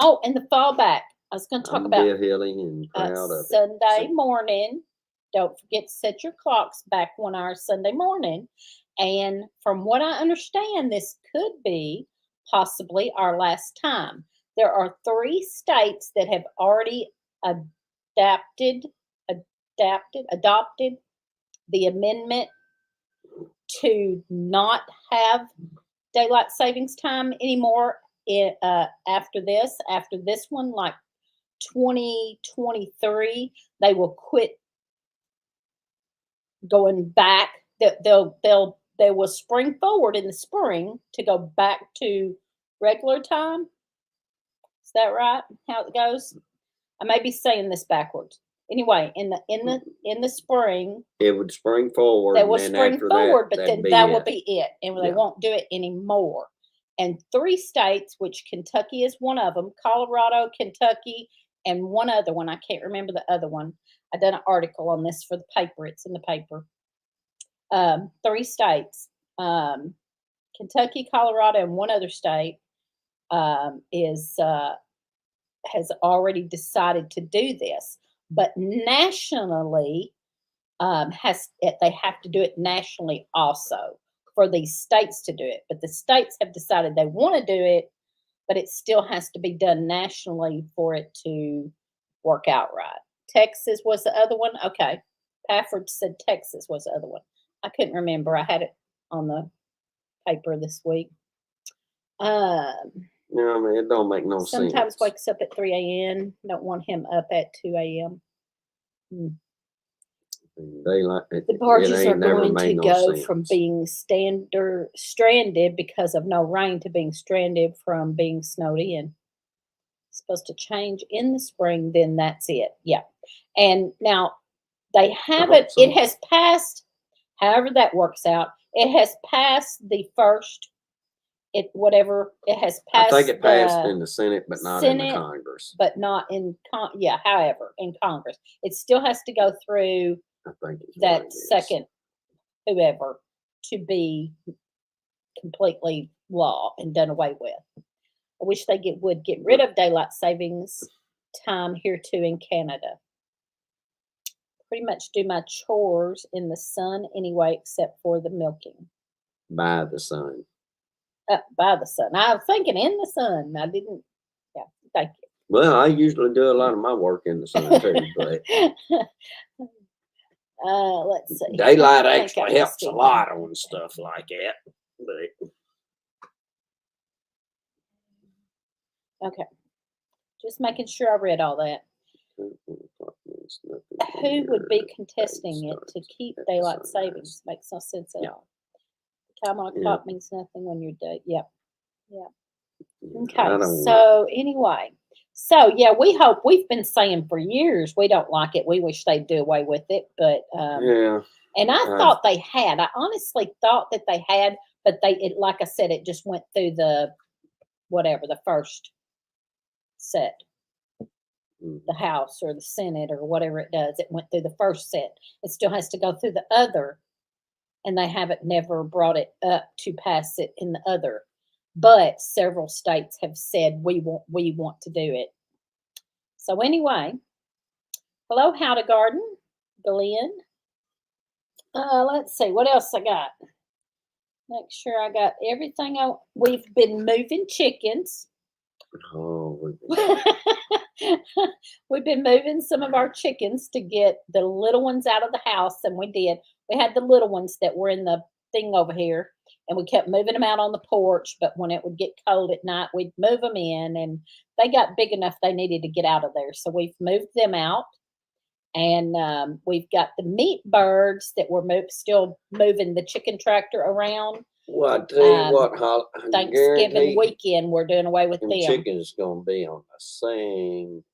Oh, and the fallback. I was going to talk about healing and proud of Sunday morning. Don't forget to set your clocks back 1 hour Sunday morning. And from what I understand, this could be possibly our last time. There are 3 states that have already adopted the amendment to not have daylight savings time anymore after this one, like 2023, they will quit going back. They will spring forward in the spring to go back to regular time. Is that right? How it goes? I may be saying this backwards. Anyway, in the spring, it would spring forward. They will spring forward, but then that will be it, and they won't do it anymore. And 3 states, which Kentucky is one of them, Colorado, Kentucky, and one other one. I can't remember the other one. I done an article on this for the paper. It's in the paper. 3 states, Kentucky, Colorado, and one other state has already decided to do this. But nationally, they have to do it nationally also for these states to do it. But the states have decided they want to do it, but it still has to be done nationally for it to work out right. Texas was the other one. Okay. Pafford said Texas was the other one. I couldn't remember. I had it on the paper this week. No, I mean, it don't make no sense. Sometimes wakes up at 3 a.m. Don't want him up at 2 a.m. Daylight. The barges are ain't never going to made no go from sense. being stranded because of no rain to being stranded from being snowed in. It's supposed to change in the spring, then that's it. Yeah. And now they haven't, so. it has passed, however that works out, it has passed the first, whatever, it has I passed think it passed the in the Senate, but not in the Senate, Congress. but not in, however, in Congress. It still has to go through I think it's that second, whoever, to be completely law and done away with. I wish they would get rid of daylight savings time here too in Canada. Pretty much do my chores in the sun anyway, except for the milking. By the sun. By the sun. I was thinking in the sun. I didn't. Yeah, thank you. Well, I usually do a lot of my work in the sun too, but let's see. daylight actually helps a lot on stuff like that. But okay, just making sure I read all that. Who would be contesting it to keep daylight savings? Makes no sense at all. Time on a clock means nothing when you're dead. Yep. Yeah. Okay. So anyway, we hope, we've been saying for years we don't like it. We wish they'd do away with it, but and I thought they had. I honestly thought that they had, but like I said, it just went through the first set. The House or the Senate or whatever it does. It went through the first set. It still has to go through the other, and they haven't never brought it up to pass it in the other. But several states have said we want to do it. So anyway, hello, How to Garden, Glenn. Let's see what else I got. Make sure I got everything. We've been moving chickens. Oh, we've been moving some of our chickens to get the little ones out of the house, and we did. We had the little ones that were in the thing over here, and we kept moving them out on the porch, but when it would get cold at night, we'd move them in, and they got big enough they needed to get out of there. So we've moved them out, and we've got the meat birds that were still moving the chicken tractor around. Well, I tell you what, Thanksgiving weekend, we're doing away with them. Chickens going to be on the same.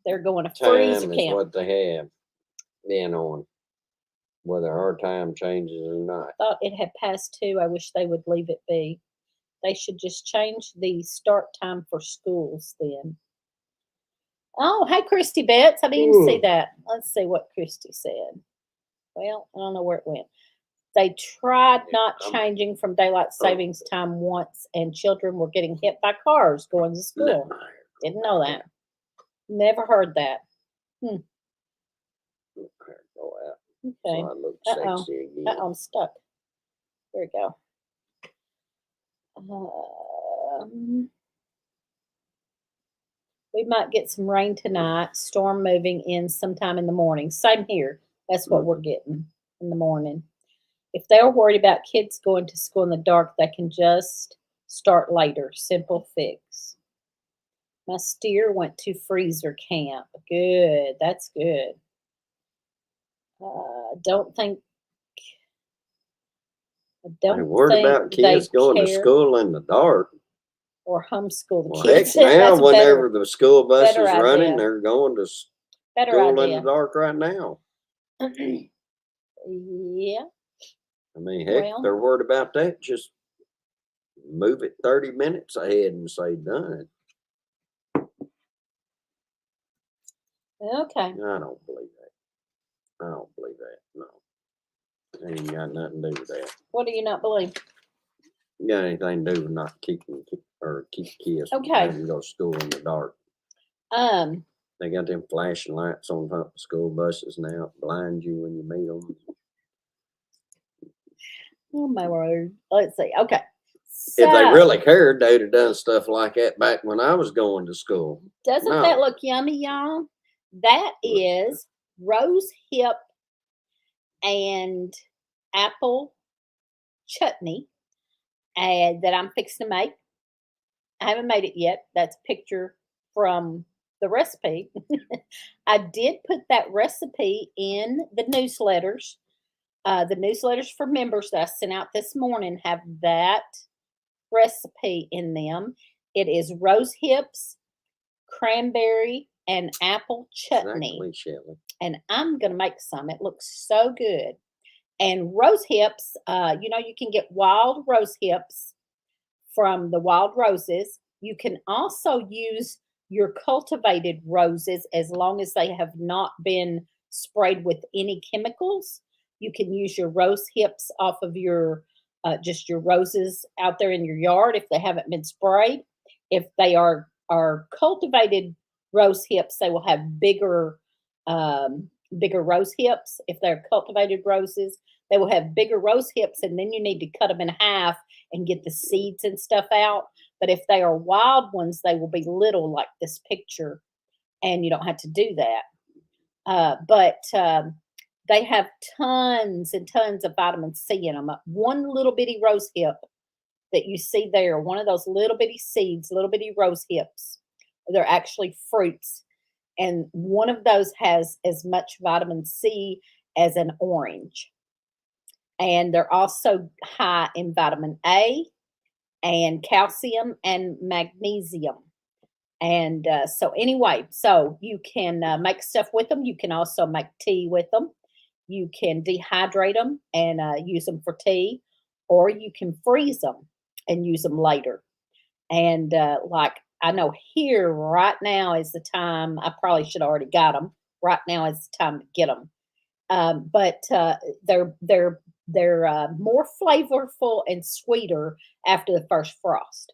They're going to freezer camp. What they have been on, whether our time changes or not. I thought it had passed too. I wish they would leave it be. They should just change the start time for schools then. Oh, hey, Christy Betts. I didn't see that. Let's see what Christy said. Well, I don't know where it went. They tried not changing from daylight savings time once, and children were getting hit by cars going to school. Didn't know that. Never heard that. Okay. I'm stuck. There we go. We might get some rain tonight. Storm moving in sometime in the morning. Same here. That's what we're getting in the morning. If they're worried about kids going to school in the dark, they can just start later. Simple fix. My steer went to freezer camp. Good. That's good. Don't think. They're worried about kids going to school in the dark. Or homeschool the kids. Heck, now, whenever the school bus is running, they're going to school in the dark right now. Yeah. I mean, heck, they're worried about that. Just move it 30 minutes ahead and say done. Okay. I don't believe that. No. Ain't got nothing to do with that. What do you not believe? You got anything to do with not keep kids from having to go to school in the dark? They got them flashing lights on top of school buses now, blind you when you meet them. Oh my word! Let's see. Okay. So, if they really cared, they'd have done stuff like that back when I was going to school. Doesn't that look yummy, y'all? That is rose hip and apple chutney that I'm fixing to make. I haven't made it yet. That's a picture from the recipe. I did put that recipe in the newsletters. The newsletters for members that I sent out this morning have that recipe in them. It is rose hips, cranberry, and apple chutney. Exactly, Shelley. And I'm going to make some. It looks so good. And rose hips, you can get wild rose hips from the wild roses. You can also use your cultivated roses as long as they have not been sprayed with any chemicals. You can use your rose hips off of your just your roses out there in your yard if they haven't been sprayed. If they are cultivated rose hips, they will have bigger rose hips. If they're cultivated roses, they will have bigger rose hips, and then you need to cut them in half and get the seeds and stuff out. But if they are wild ones, they will be little like this picture, and you don't have to do that. But they have tons and tons of vitamin C in them. One little bitty rose hip that you see there, one of those little bitty seeds, little bitty rose hips, they're actually fruits. And one of those has as much vitamin C as an orange. And they're also high in vitamin A and calcium and magnesium. And so you can make stuff with them. You can also make tea with them. You can dehydrate them and use them for tea, or you can freeze them and use them later. And I know here right now is the time. I probably should have already got them. Right now is the time to get them. But they're more flavorful and sweeter after the first frost.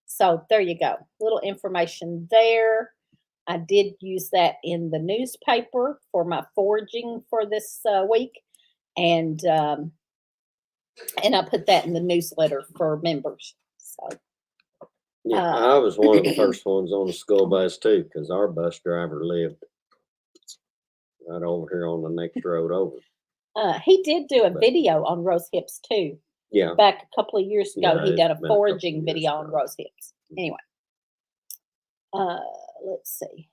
So there you go. Little information there. I did use that in the newspaper for my foraging for this week, and I put that in the newsletter for members. So yeah, I was one of the first ones on the school bus too, because our bus driver lived right over here on the next road over. He did do a video on rose hips too. Yeah. Back a couple of years ago, Yeah, he did a it's been a foraging couple video years on ago. rose hips. Anyway, let's see.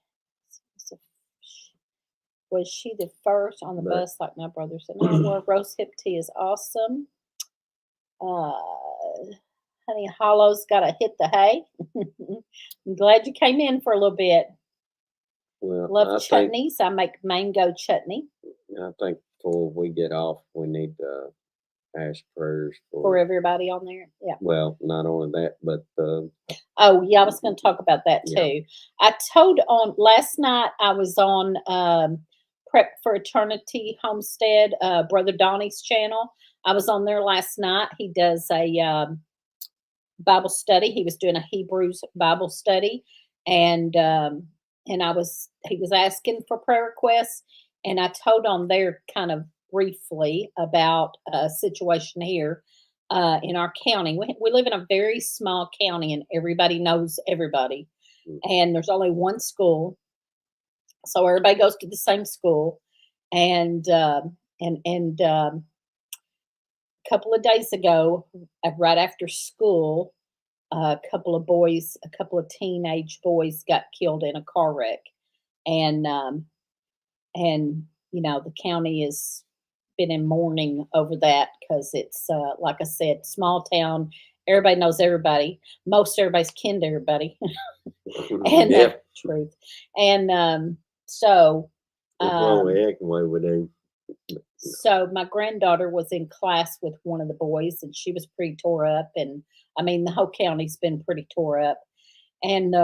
Was she the first on the But- bus like my brother said? No, well, rose hip tea is awesome. Honey Hollow's got to hit the hay. I'm glad you came in for a little bit. Well, Love chutneys. I make mango chutney I think before we get off, we need to ask prayers for everybody on there. Yeah. Well, not only that, but Oh, yeah, I was going to talk about that too. Yeah. I told on last night, I was on Prep for Eternity Homestead, Brother Donnie's channel. I was on there last night. He does a Bible study. He was doing a Hebrews Bible study, and he was asking for prayer requests, and I told on there kind of briefly about a situation here in our county. We live in a very small county, and everybody knows everybody. And there's only one school, so everybody goes to the same school. And a couple of days ago, right after school, a couple of teenage boys got killed in a car wreck, and the county has been in mourning over that because it's like I said, small town. Everybody knows everybody. Most everybody's kin to everybody, and yeah. that's the truth. And so, we do. so my granddaughter was in class with one of the boys, and she was pretty tore up. And I mean, the whole county's been pretty tore up. And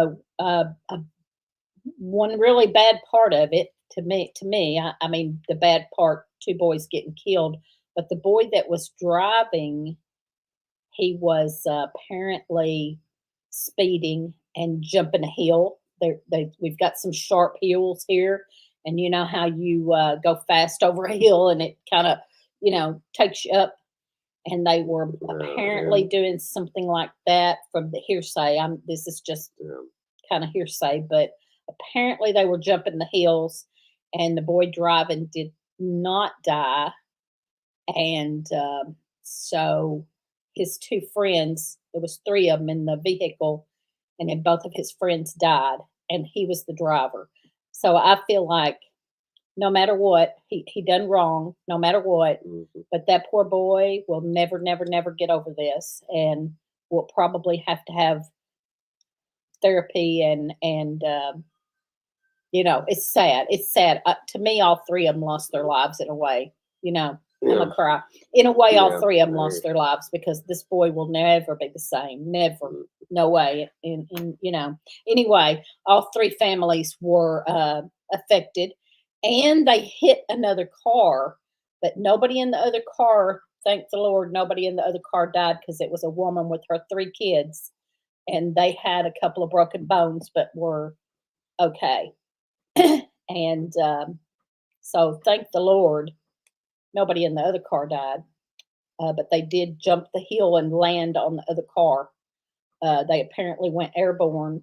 one really bad part of it to me, I mean, the bad part, 2 boys getting killed, but the boy that was driving, he was apparently speeding and jumping a hill. We've got some sharp hills here, and you know how you go fast over a hill and it kind of, takes you up. And they were apparently doing something like that from the hearsay. This is just kind of hearsay, but apparently they were jumping the hills, and the boy driving did not die. And so his 2 friends, there was 3 of them in the vehicle, and then both of his friends died. and he was the driver. So I feel like no matter what, he done wrong, no matter what. But that poor boy will never, never, never get over this, and will probably have to have therapy and it's sad. It's sad. To me, all three of them lost their lives in a way. I'm gonna cry. In a way, all three of them lost their lives because this boy will never be the same. Never. No way. And anyway, all three families were affected, and they hit another car, but nobody in the other car, thank the Lord, nobody in the other car died because it was a woman with her 3 kids, and they had a couple of broken bones, but were okay. And so thank the Lord, nobody in the other car died, but they did jump the hill and land on the other car. They apparently went airborne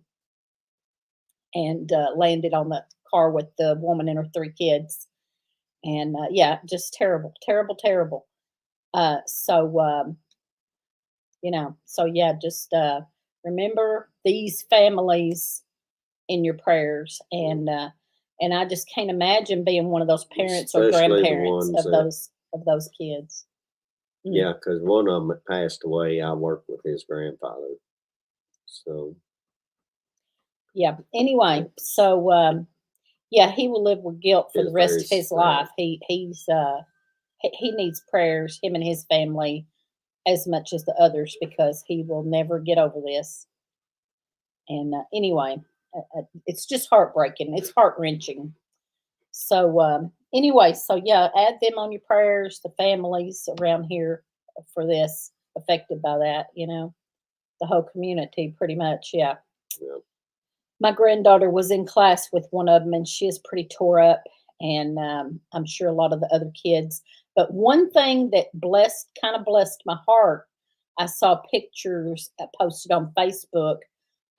and landed on the car with the woman and her 3 kids. And just terrible, terrible, terrible. Just remember these families in your prayers, and I just can't imagine being one of those parents or Especially the grandparents ones of those kids. Yeah, because one of them that passed away, I worked with his grandfather. So yeah. Anyway, so he will live with guilt for the rest of his life. He needs prayers, him and his family, as much as the others, because he will never get over this. And anyway, it's just heartbreaking. It's heart-wrenching. So add them on your prayers, the families around here for this, affected by that, the whole community pretty much. Yeah. My granddaughter was in class with one of them, and she is pretty tore up, and I'm sure a lot of the other kids. But one thing that kind of blessed my heart, I saw pictures posted on Facebook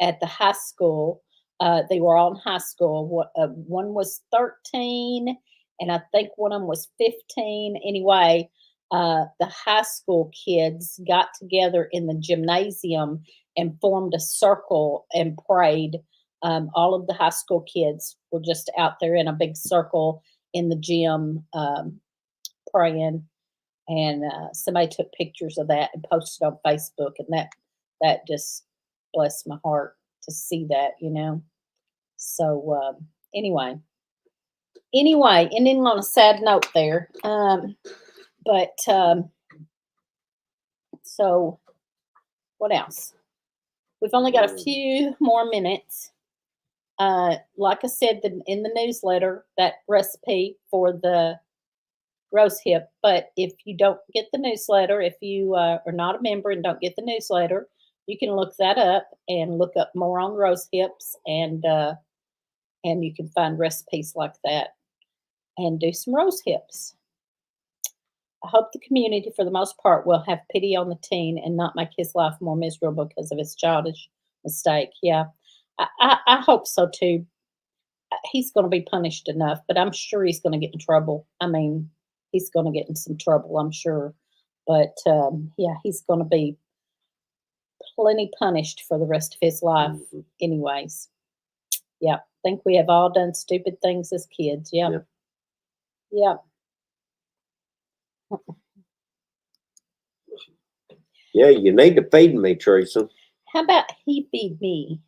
at the high school. They were all in high school. One was 13, and I think one of them was 15. Anyway, the high school kids got together in the gymnasium and formed a circle and prayed. All of the high school kids were just out there in a big circle in the gym praying, and somebody took pictures of that and posted on Facebook, and that just blessed my heart to see that, So anyway, ending on a sad note there. So what else? We've only got a few more minutes. Like I said, in the newsletter, that recipe for the rose hip. But if you don't get the newsletter, if you are not a member and don't get the newsletter, you can look that up and look up more on rose hips, and you can find recipes like that and do some rose hips. I hope the community, for the most part, will have pity on the teen and not make his life more miserable because of his childish mistake. Yeah, I hope so too. He's going to be punished enough, but I'm sure he's going to get in trouble. I mean, he's going to get in some trouble, I'm sure. But he's going to be plenty punished for the rest of his life anyways. Yeah, I think we have all done stupid things as kids. Yeah. Yeah. Yeah, you need to feed me, Teresa. How about he feed me?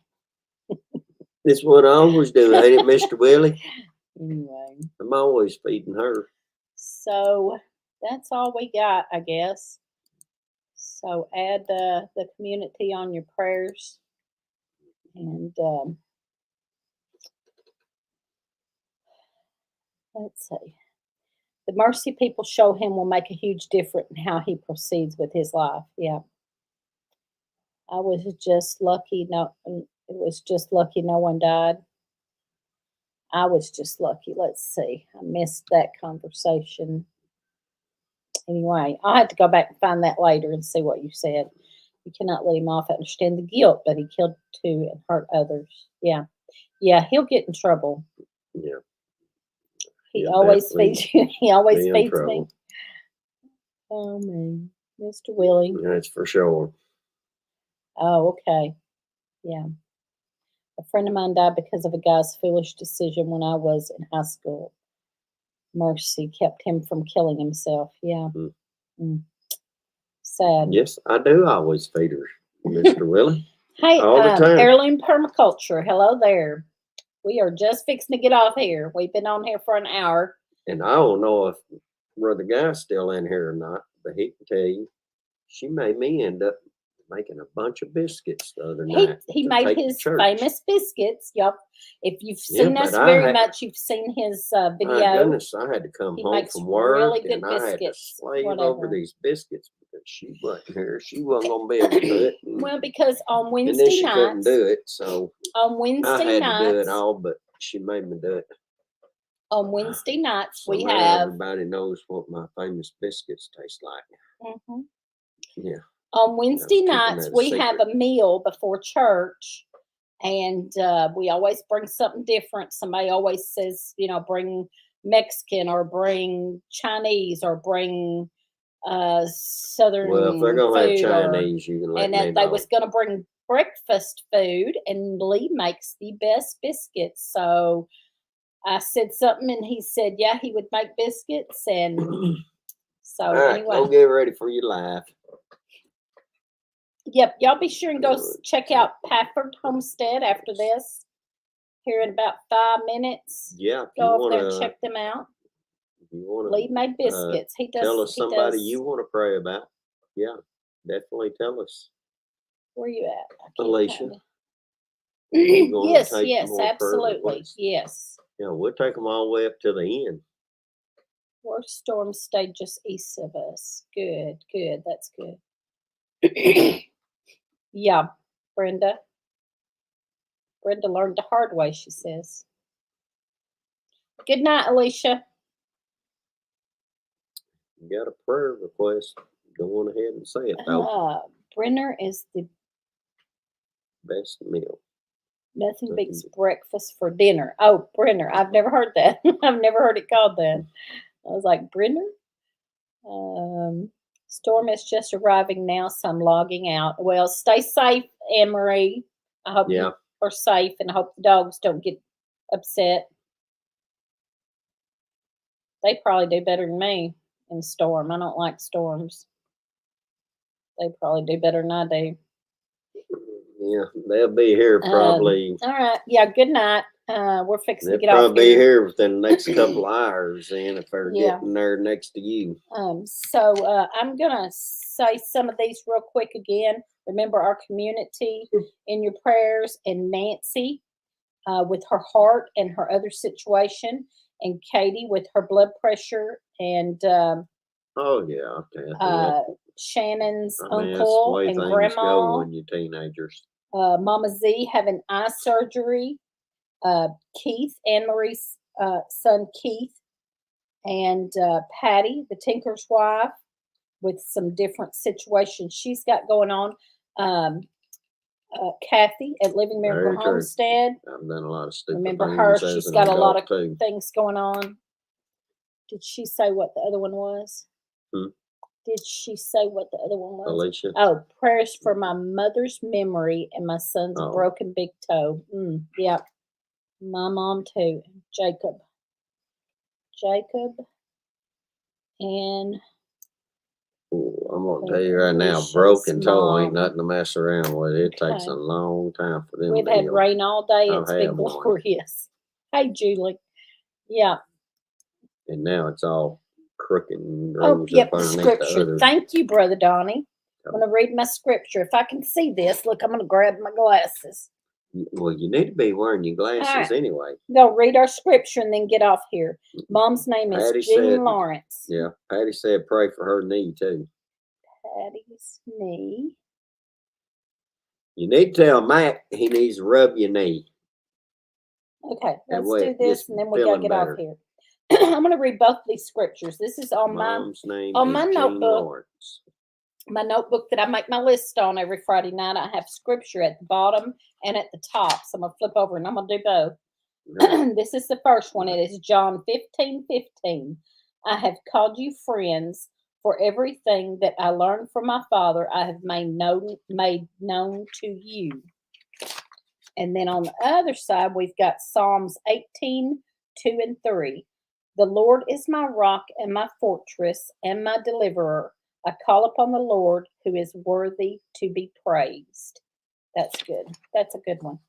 That's what I always do, ain't it, Mr. Willie? Anyway. I'm always feeding her. So that's all we got, I guess. So add the community on your prayers. And let's see. The mercy people show him will make a huge difference in how he proceeds with his life. Yeah. I was just lucky. It was just lucky no one died. I was just lucky. Let's see. I missed that conversation. Anyway, I'll have to go back and find that later and see what you said. You cannot let him off. I understand the guilt, but he killed 2 and hurt others. Yeah. Yeah, he'll get in trouble. Yeah. He always feeds you. He always feeds me. Oh, man. Mr. Willie. That's for sure. Oh, okay. Yeah. A friend of mine died because of a guy's foolish decision when I was in high school. Mercy kept him from killing himself. Yeah. Sad. Yes, I do always feed her, Mr. Willie. Hey, all the time. Heirloom Permaculture. Hello there. We are just fixing to get off here. We've been on here for an hour. And I don't know if Brother Guy's still in here or not, but he can tell you, she made me end up making a bunch of biscuits the other night. He made his famous biscuits. Yup. If you've seen us very much, you've seen his video. My goodness, I had to come home from work really good and biscuits, I had to slave over these biscuits because she wasn't here. She wasn't going to be able to do it. Well, because on Wednesday and then she nights, couldn't do it, so on Wednesday I had nights, to do it all, but she made me do it. On Wednesday nights, so we now have. Everybody knows what my famous biscuits taste like. Yeah. On Wednesday nights, we have a meal before church, and we always bring something different. Somebody always says, bring Mexican or bring Chinese or bring Southern. Well, if they're gonna have Chinese, you can let me know. And they was gonna bring breakfast food, and Lee makes the best biscuits. So I said something, and he said, yeah, he would make biscuits, and so all right, anyway, go get ready for your life. Yep, y'all be sure and go check out Pafford Homestead after this. Here in about 5 minutes. Yeah, go over there and check them out. You want Lee made biscuits. He does. Tell us somebody you want to pray about. Yeah, definitely tell us. Where you at, Alicia? Yes, absolutely. Yes. Yeah, we'll take them all the way up to the end. Worst storm stayed just east of us. Good. That's good. Yeah, Brenda. Brenda learned the hard way, she says. Good night, Alicia. You got a prayer request. Go on ahead and say it, though. Brenner is the best meal. Nothing beats breakfast for dinner. Oh, Brenner. I've never heard that. I've never heard it called that. I was like, Brenner? Storm is just arriving now, so I'm logging out. Well, stay safe, Anne-Marie. I hope you are safe, and I hope the dogs don't get upset. They probably do better than me in storm. I don't like storms. They probably do better than I do. Yeah, they'll be here probably. All right. Yeah, good night. We're fixing to get off here. They'll probably be here within the next couple hours then if they're getting there next to you. So I'm going to say some of these real quick again. Remember our community in your prayers, and Nancy with her heart and her other situation, and Katie with her blood pressure, and Shannon's uncle and grandma. When you're teenagers. Mama Z having eye surgery. Keith, Anne-Marie's son Keith, and Patty, the tinker's wife, with some different situations she's got going on. Kathy at Living Miracle Homestead. I've done a lot of stupid Remember things her? She's got a lot of too. things going on. Did she say what the other one was? Did she say what the other one was? Alicia. Oh, prayers for my mother's memory and my son's broken big toe. Yep. My mom too. Jacob. And I'm going to tell you right now, broken toe ain't nothing to mess around with. It takes a long time for them We've to had heal. rain all day. It's been glorious. Hey, Julie. Yeah. And now it's all crooked and grows up underneath scripture. the other. Thank you, Brother Donnie. I'm going to read my scripture. If I can see this, look, I'm going to grab my glasses. Well, you need to be wearing your glasses anyway. Go read our scripture and then get off here. Mom's name is Jean Lawrence. Yeah, Patty said pray for her knee too. Patty's knee. You need to tell Matt he needs to rub your knee. Okay, let's do this and then we got to get off here. I'm going to read both these scriptures. This is on Mom's name my notebook. Lawrence. My notebook that I make my list on every Friday night. I have scripture at the bottom and at the top. So I'm going to flip over and I'm going to do both. Right. This is the first one. It is John 15:15. I have called you friends, for everything that I learned from my Father I have made known to you. And then on the other side, we've got Psalms 18, 2 and 3. The Lord is my rock and my fortress and my deliverer. I call upon the Lord who is worthy to be praised. That's good. That's a good one.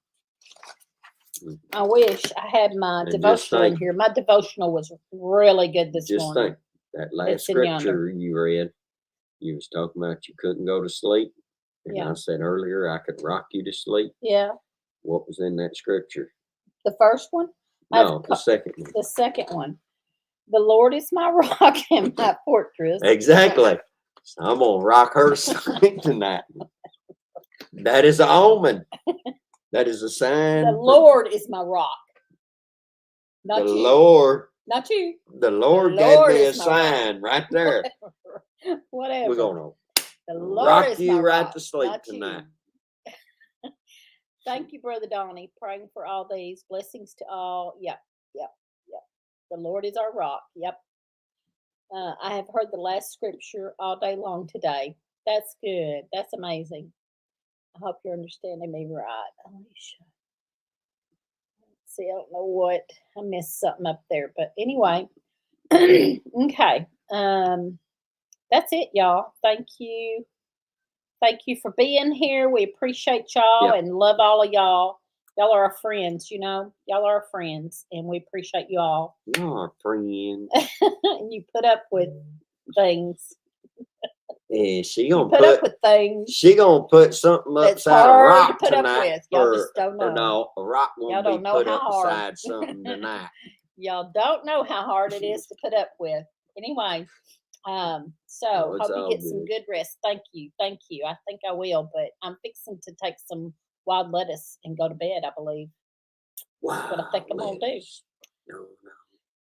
I wish I had my And devotional in here. My devotional was really good this Just morning. think, that last It's in yonder. scripture you read, you was talking about you couldn't go to sleep. And Yeah. I said earlier, I could rock you to sleep. Yeah. What was in that scripture? The first one? No, the second one. The second one. The Lord is my rock and my fortress. Exactly. So I'm going to rock her to sleep tonight. That is an omen. That is a sign. The Lord is my rock. Not the you. Lord. Not you. The Lord gave me a sign right there. Whatever. We're going to the Lord rock is you my right rock, to sleep not tonight. You. Thank you, Brother Donnie, praying for all these blessings to all. Yep. The Lord is our rock. Yep. I have heard the last scripture all day long today. That's good. That's amazing. I hope you're understanding me right. Alicia. See, I don't know what. I missed something up there. But anyway. Okay. That's it, y'all. Thank you. Thank you for being here. We appreciate y'all and love all of y'all. Y'all are our friends, you know. Y'all are our friends, and we appreciate you all. Y'all are friends. And you put up with things. Yeah, she gonna put up with things. She gonna put something upside a rock to put tonight. Up with. Y'all just don't know. Or no, a rock won't be put up beside hard. something tonight. Y'all don't know how hard it is to put up with. Anyway. So hope you get some good rest. Thank you. I think I will, but I'm fixing to take some wild lettuce and go to bed, I believe. That's what I think I'm gonna do. No.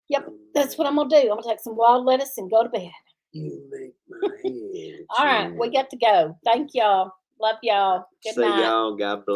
Yep, that's what I'm gonna do. I'm gonna take some wild lettuce and go to bed. You make my head. All right, we got to go. Thank y'all. Love y'all. Good night. See y'all. God bless.